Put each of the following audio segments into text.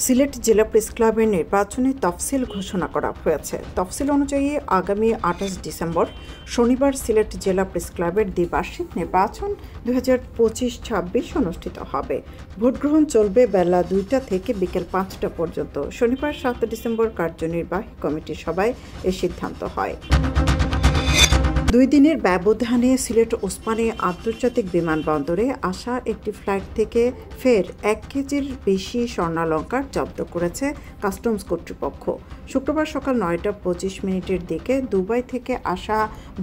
সিলেট জেলা প্রেস ক্লাবের নির্বাচনী তফসিল ঘোষণা করা হয়েছে। তফসিল অনুযায়ী আগামী ২৮ ডিসেম্বর শনিবার সিলেট জেলা প্রেস ক্লাবের দ্বিবার্ষিক নির্বাচন 2025-26 অনুষ্ঠিত হবে। ভোট গ্রহণ চলবে বেলা ২টা থেকে বিকেল ৫টা পর্যন্ত। শনিবার ৭ ডিসেম্বর কার্যনির্বাহী কমিটির সভায় এ সিদ্ধান্ত হয়। ২ দিনের ব্যবধানে সিলেট ওসমানী আন্তর্জাতিক বিমানবন্দরে আসা একটি ফ্লাইট থেকে ফের ১ কেজির বেশি স্বর্ণালংকার জব্দ করেছে কাস্টমস কর্তৃপক্ষ। শুক্রবার সকাল ৯টা ২৫ মিনিটের দিকে দুবাই থেকে আসা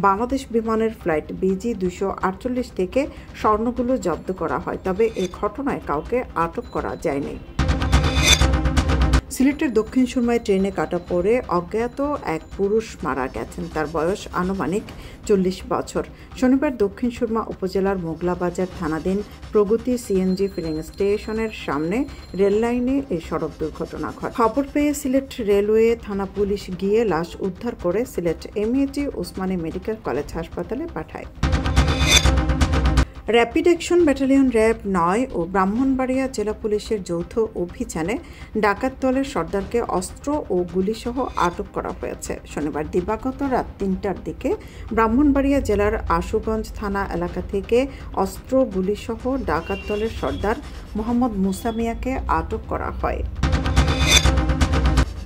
বাংলাদেশ বিমানের ফ্লাইট BG 248 থেকে স্বর্ণগুলো জব্দ করা হয়, তবে এই ঘটনায় কাউকে আটক করা যায়নি। সিলেটের দক্ষিণ সুরমায় ট্রেনে কাটা পড়ে অজ্ঞাত এক পুরুষ মারা গেছেন। তার বয়স আনুমানিক ৪০ বছর। শনিবার দক্ষিণ সুরমা উপজেলার মোগলাবাজার থানাধীন প্রগতি CNG ফিলিং স্টেশনের সামনে রেললাইনে এই সড়ক দুর্ঘটনা ঘটে। খবর পেয়ে সিলেট রেলওয়ে থানা পুলিশ গিয়ে লাশ উদ্ধার করে Sylhet MAG Osmani medical college হাসপাতালে পাঠায়। র্যাপিড অ্যাকশন ব্যাটালিয়ন র্যাব ৯ ও ব্রাহ্মণবাড়িয়া জেলা পুলিশের যৌথ অভিযানে ডাকাত দলের সর্দারকে অস্ত্র ও গুলিসহ আটক করা হয়েছে। শনিবার দিবাগত রাত ৩টার দিকে ব্রাহ্মণবাড়িয়া জেলার আশুগঞ্জ থানা এলাকা থেকে অস্ত্র গুলিসহ ডাকাত দলের সর্দার মোহাম্মদ মুসা মিয়াকে আটক করা হয়।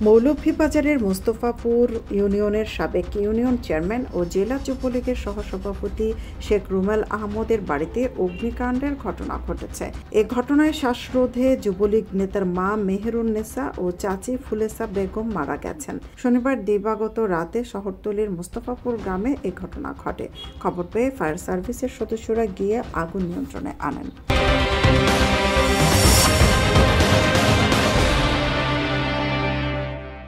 মৌলভীবাজারের মোস্তফাপুর ইউনিয়নের সাবেক ইউনিয়ন চেয়ারম্যান ও জেলা যুবলীগের সহসভাপতি শেখ রুমেল আহমদের বাড়িতে অগ্নিকাণ্ডের ঘটনা ঘটেছে। এ ঘটনায় শ্বাসরোধে যুবলীগ নেতার মা মেহেরুন্নেসা ও চাচি ফুলেসা বেগম মারা গেছেন। শনিবার দিবাগত রাতে শহরতলির মোস্তফাপুর গ্রামে এ ঘটনা ঘটে। খবর পেয়ে ফায়ার সার্ভিসের সদস্যরা গিয়ে আগুন নিয়ন্ত্রণে আনেন।